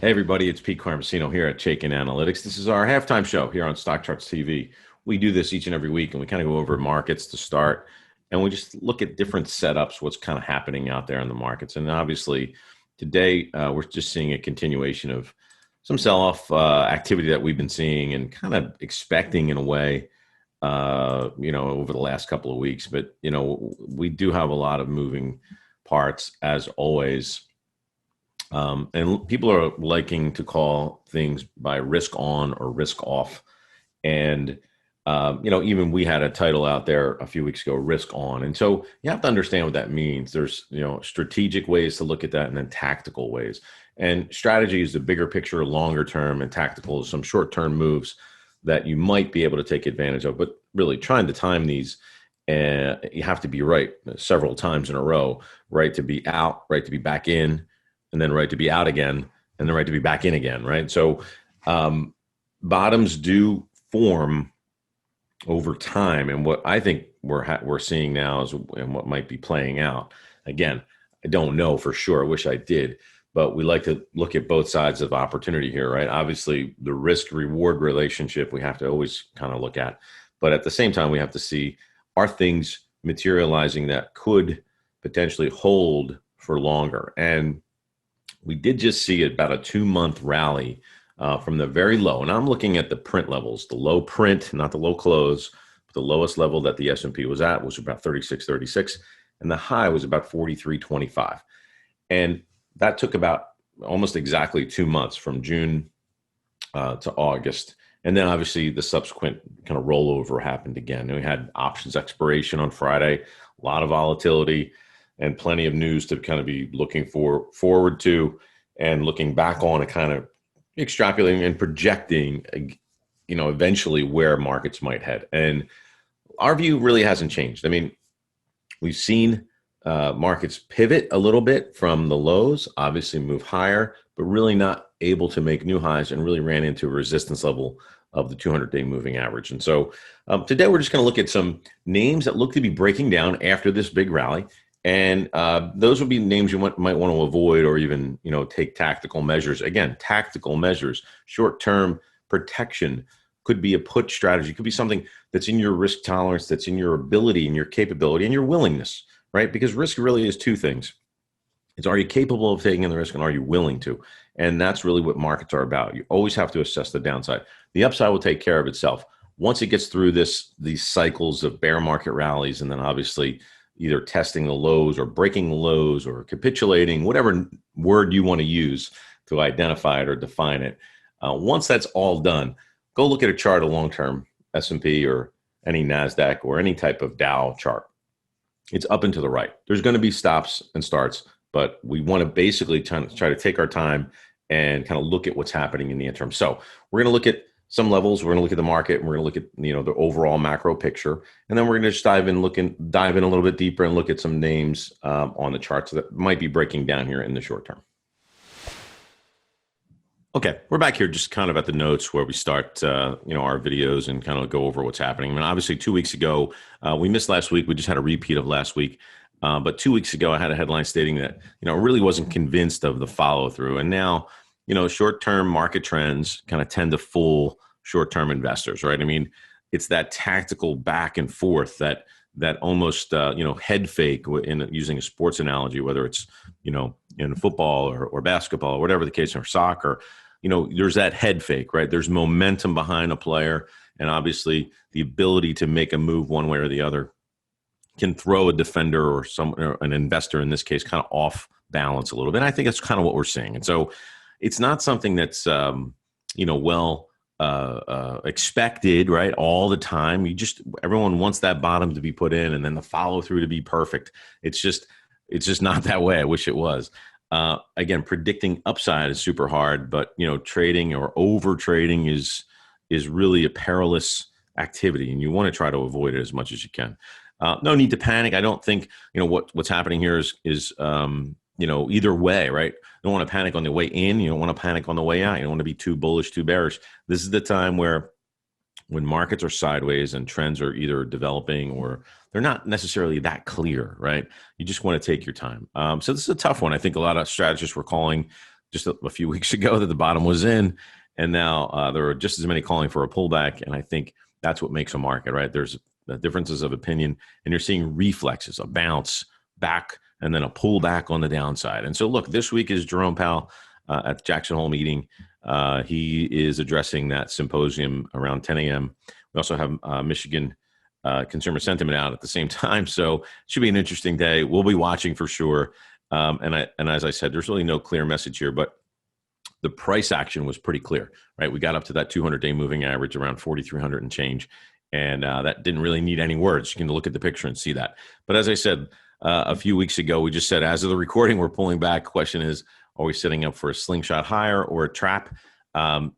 Hey everybody, it's Pete Carmasino here at Chaikin Analytics. This is our halftime show here on StockCharts TV. We do this each and every week, and we kind of go over markets to start, and we just look at different setups, what's kind of happening out there in the markets. And obviously, today we're just seeing a continuation of some sell-off activity that we've been seeing and kind of expecting in a way, over the last couple of weeks. But we do have a lot of moving parts as always. And people are liking to call things by risk on or risk off. And, even we had a title out there a few weeks ago, risk on. And so you have to understand what that means. There's, strategic ways to look at that and then tactical ways. And strategy is the bigger picture, longer term, and tactical is some short term moves that you might be able to take advantage of. But really trying to time these, you have to be right several times in a row, right to be out, right to be back in, and then right to be out again, and then right to be back in again, right? So bottoms do form over time, and what I think we're seeing now is, and what might be playing out. Again, I don't know for sure. I wish I did, but we like to look at both sides of opportunity here, right? Obviously, the risk-reward relationship we have to always kind of look at, but at the same time, we have to see, are things materializing that could potentially hold for longer? And we did just see about a 2-month rally from the very low. And I'm looking at the print levels, the low print, not the low close, but the lowest level that the S&P was at was about 36.36, and the high was about 43.25. And that took about almost exactly 2 months from June to August. And then obviously the subsequent kind of rollover happened again. And we had options expiration on Friday, a lot of volatility, and plenty of news to kind of be looking forward to and looking back on and kind of extrapolating and projecting, eventually where markets might head. And our view really hasn't changed. I mean, we've seen markets pivot a little bit from the lows, obviously move higher, but really not able to make new highs and really ran into a resistance level of the 200-day moving average. And so today we're just going to look at some names that look to be breaking down after this big rally. And those would be names you might want to avoid, or even, take tactical measures. Again, tactical measures, short-term protection could be a put strategy, could be something that's in your risk tolerance, that's in your ability and your capability and your willingness, right? Because risk really is two things. It's, are you capable of taking the risk, and are you willing to? And that's really what markets are about. You always have to assess the downside. The upside will take care of itself. Once it gets through these cycles of bear market rallies, and then obviously either testing the lows or breaking the lows or capitulating, whatever word you want to use to identify it or define it. Once that's all done, go look at a chart of long-term S&P or any NASDAQ or any type of Dow chart. It's up and to the right. There's going to be stops and starts, but we want to basically try to take our time and kind of look at what's happening in the interim. So we're going to look at some levels. We're going to look at the market, and we're going to look at the overall macro picture, and then we're going to just dive in a little bit deeper and look at some names on the charts that might be breaking down here in the short term. Okay, we're back here just kind of at the notes where we start our videos and kind of go over what's happening. I mean, obviously 2 weeks ago we missed last week. We just had a repeat of last week. But 2 weeks ago, I had a headline stating that, really wasn't convinced of the follow through. And now, short-term market trends kind of tend to fool short-term investors, right? I mean, it's that tactical back and forth that almost, head fake, in using a sports analogy, whether it's, in football or basketball or whatever the case, or soccer, there's that head fake, right? There's momentum behind a player, and obviously the ability to make a move one way or the other can throw a defender or an investor in this case kind of off balance a little bit. And I think that's kind of what we're seeing. And so it's not something that's expected, right, all the time. Everyone wants that bottom to be put in and then the follow through to be perfect. It's just not that way. I wish it was. Again, predicting upside is super hard, but trading or over trading is really a perilous activity, and you want to try to avoid it as much as you can. No need to panic. I don't think what's happening here is either way, right? You don't want to panic on the way in. You don't want to panic on the way out. You don't want to be too bullish, too bearish. This is the time when markets are sideways and trends are either developing or they're not necessarily that clear, right? You just want to take your time. So this is a tough one. I think a lot of strategists were calling just a few weeks ago that the bottom was in, and now there are just as many calling for a pullback. And I think that's what makes a market, right? There's differences of opinion, and you're seeing reflexes, a bounce back, and then a pullback on the downside. And so, look, this week is Jerome Powell at the Jackson Hole meeting. He is addressing that symposium around 10 a.m. We also have Michigan consumer sentiment out at the same time. So it should be an interesting day. We'll be watching for sure. And as I said, there's really no clear message here, but the price action was pretty clear, right? We got up to that 200-day moving average around 4,300 and change. And that didn't really need any words. You can look at the picture and see that. But as I said, a few weeks ago, we just said, as of the recording, we're pulling back. Question is, are we setting up for a slingshot higher or a trap?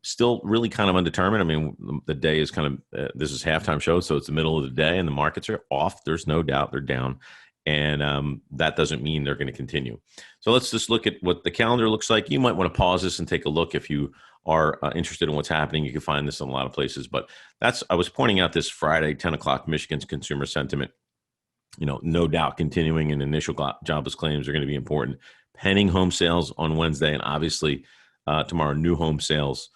Still really kind of undetermined. I mean, the day is kind of, this is halftime show, so it's the middle of the day and the markets are off. There's no doubt they're down. And that doesn't mean they're going to continue. So let's just look at what the calendar looks like. You might want to pause this and take a look if you are interested in what's happening. You can find this in a lot of places. But I was pointing out this Friday, 10 o'clock, Michigan's consumer sentiment. No doubt continuing, and initial jobless claims are going to be important. Pending home sales on Wednesday, and obviously tomorrow, new home sales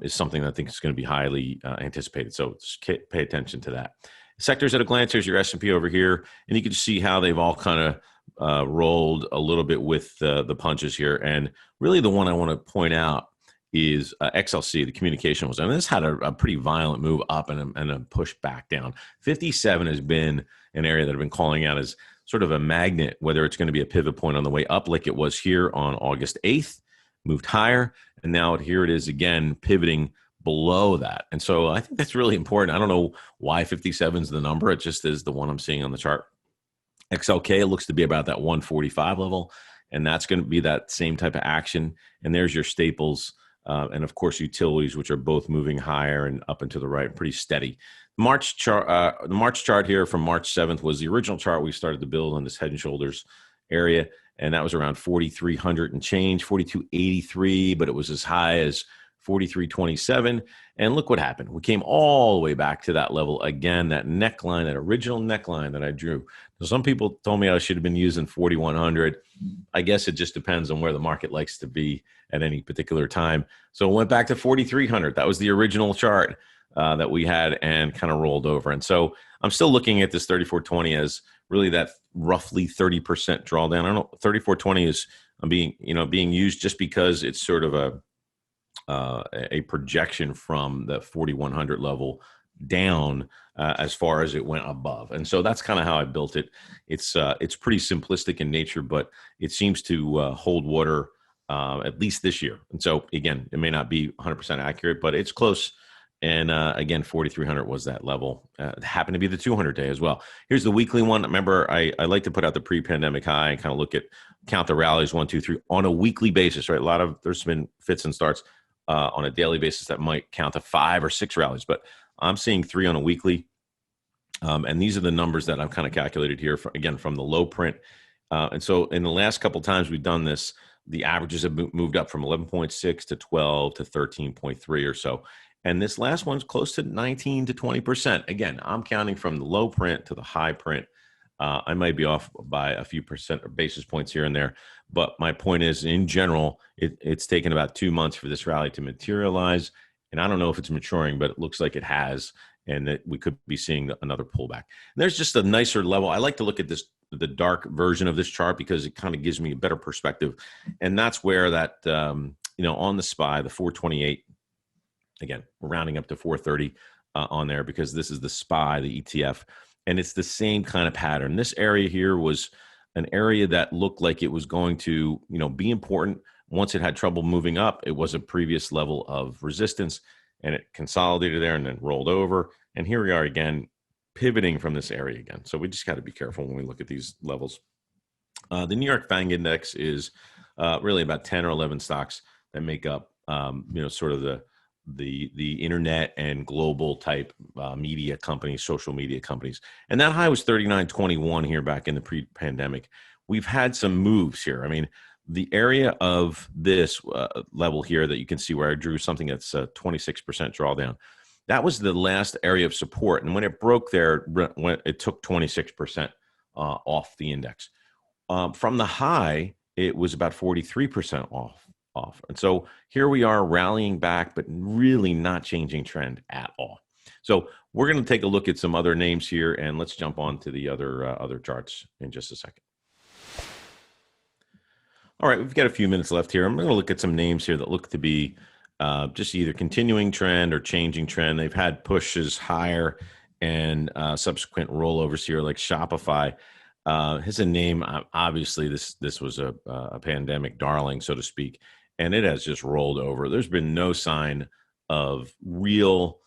is something that I think is going to be highly anticipated. So just pay attention to that. Sectors at a glance, here's your S&P over here, and you can see how they've all kind of rolled a little bit with the punches here. And really the one I want to point out is XLC, the communication was. I mean, this had a pretty violent move up and a push back down. 57 has been an area that I've been calling out as sort of a magnet, whether it's going to be a pivot point on the way up like it was here on August 8th, moved higher, and now here it is again pivoting below that. And so I think that's really important. I don't know why 57 is the number. It just is the one I'm seeing on the chart. XLK looks to be about that 145 level, and that's going to be that same type of action. And there's your staples. And of course, utilities, which are both moving higher and up and to the right, pretty steady. The March chart here from March 7th was the original chart we started to build on this head and shoulders area. And that was around 4,300 and change, 4,283, but it was as high as 43.27. And look what happened. We came all the way back to that level again, that neckline, that original neckline that I drew. So some people told me I should have been using 4,100. I guess it just depends on where the market likes to be at any particular time. So it went back to 4,300. That was the original chart that we had and kind of rolled over. And so I'm still looking at this 34.20 as really that roughly 30% drawdown. I don't know, 34.20 is being used just because it's sort of a projection from the 4,100 level down as far as it went above. And so that's kind of how I built it. It's pretty simplistic in nature, but it seems to hold water at least this year. And so again, it may not be 100% accurate, but it's close. And again, 4,300 was that level. It happened to be the 200-day as well. Here's the weekly one. Remember, I like to put out the pre-pandemic high and kind of count the rallies 1, 2, 3 on a weekly basis, right? There's been fits and starts on a daily basis that might count to 5 or 6 rallies, but I'm seeing 3 on a weekly. And these are the numbers that I've kind of calculated here, from the low print. And so in the last couple of times we've done this, the averages have moved up from 11.6 to 12 to 13.3 or so. And this last one's close to 19 to 20%. Again, I'm counting from the low print to the high print. I might be off by a few percent or basis points here and there. But my point is, in general, it's taken about 2 months for this rally to materialize. And I don't know if it's maturing, but it looks like it has, and that we could be seeing another pullback. And there's just a nicer level. I like to look at the dark version of this chart because it kind of gives me a better perspective. And that's where that, on the SPY, the 428, again, we're rounding up to 430 on there because this is the SPY, the ETF. And it's the same kind of pattern. This area here was an area that looked like it was going to, be important. Once it had trouble moving up, it was a previous level of resistance, and it consolidated there and then rolled over. And here we are again, pivoting from this area again. So we just got to be careful when we look at these levels. The New York Fang Index is really about 10 or 11 stocks that make up, sort of the internet and global type media companies, social media companies. And that high was 39.21 here back in the pre-pandemic. We've had some moves here. I mean, the area of this level here that you can see where I drew something that's 26% drawdown, that was the last area of support. And when it broke there, it took 26% off the index. From the high, it was about 43% off off. And so here we are rallying back, but really not changing trend at all. So we're going to take a look at some other names here, and let's jump on to the other charts in just a second. All right, we've got a few minutes left here. I'm going to look at some names here that look to be just either continuing trend or changing trend. They've had pushes higher and subsequent rollovers here, like Shopify. Has a name. Obviously, this was a pandemic darling, so to speak, and it has just rolled over. There's been no sign of real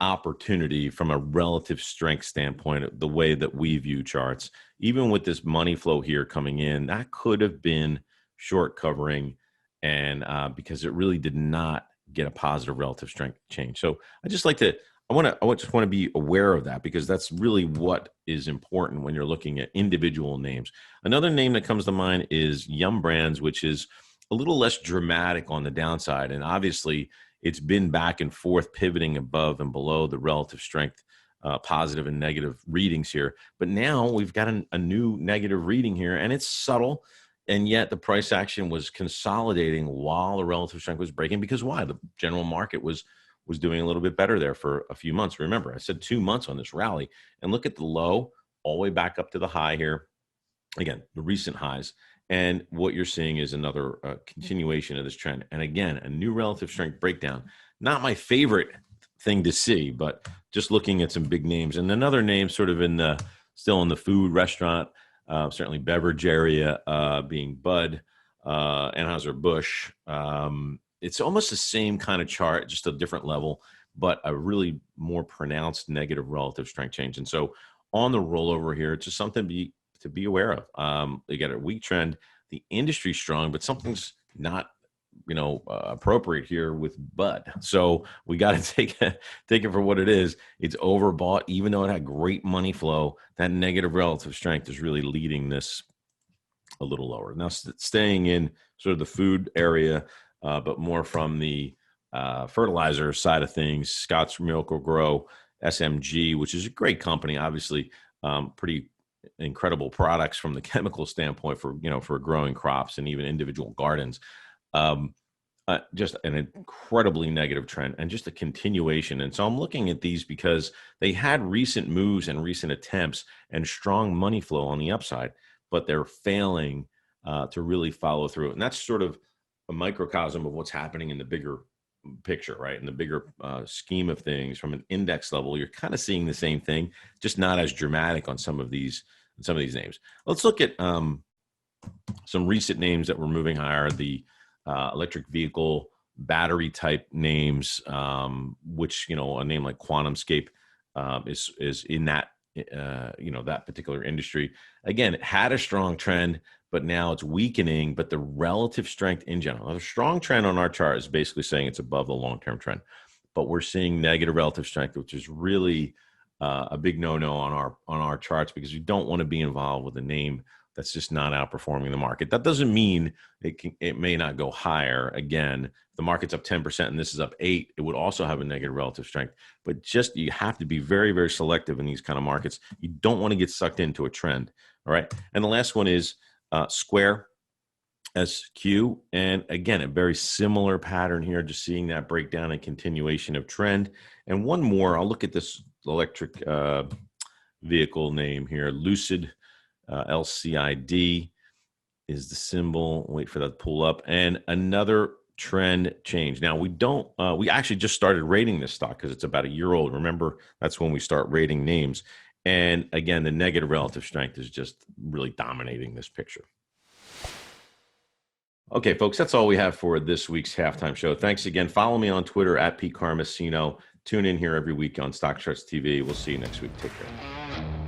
opportunity from a relative strength standpoint, the way that we view charts. Even with this money flow here coming in, that could have been short covering, and because it really did not get a positive relative strength change. So I just want to be aware of that, because that's really what is important when you're looking at individual names. Another name that comes to mind is Yum Brands, which is a little less dramatic on the downside, and obviously it's been back and forth, pivoting above and below the relative strength, positive and negative readings here. But now we've got a new negative reading here, and it's subtle. And yet the price action was consolidating while the relative strength was breaking. Because why? The general market was doing a little bit better there for a few months. Remember, I said 2 months on this rally. And look at the low all the way back up to the high here. Again, the recent highs. And what you're seeing is another continuation of this trend. And again, a new relative strength breakdown. Not my favorite thing to see, but just looking at some big names. And another name sort of still in the food restaurant, certainly beverage area, being Bud, Anheuser-Busch. It's almost the same kind of chart, just a different level, but a really more pronounced negative relative strength change. And so on the rollover here, it's just something to be aware of. You got a weak trend. The industry's strong, but something's not appropriate here with Bud. So we got to take it for what it is. It's overbought, even though it had great money flow. That negative relative strength is really leading this a little lower. Now, staying in sort of the food area, but more from the fertilizer side of things, Scott's Miracle-Gro, SMG, which is a great company, obviously, pretty incredible products from the chemical standpoint for growing crops and even individual gardens. Just an incredibly negative trend and just a continuation. And so I'm looking at these because they had recent moves and recent attempts and strong money flow on the upside, but they're failing to really follow through. And that's sort of a microcosm of what's happening in the bigger picture, right? In the bigger scheme of things from an index level, you're kind of seeing the same thing, just not as dramatic on some of these names. Let's look at some recent names that were moving higher. The electric vehicle battery type names, which, a name like Quantumscape is in that, that particular industry. Again, it had a strong trend, but now it's weakening, but the relative strength in general, a strong trend on our chart is basically saying it's above the long-term trend, but we're seeing negative relative strength, which is really a big no-no on our charts, because you don't want to be involved with a name that's just not outperforming the market. That doesn't mean it may not go higher. Again, if the market's up 10% and this is up 8%, it would also have a negative relative strength. But just you have to be very, very selective in these kind of markets. You don't want to get sucked into a trend. All right. And the last one is Square, SQ. And again, a very similar pattern here, just seeing that breakdown and continuation of trend. And one more, I'll look at this electric vehicle name here, Lucid. LCID is the symbol. Wait for that to pull up. And another trend change. Now, we actually just started rating this stock because it's about a year old. Remember, that's when we start rating names. And again, the negative relative strength is just really dominating this picture. Okay, folks, that's all we have for this week's halftime show. Thanks again. Follow me on Twitter at Carmasino. Tune in here every week on StockCharts TV. We'll see you next week. Take care.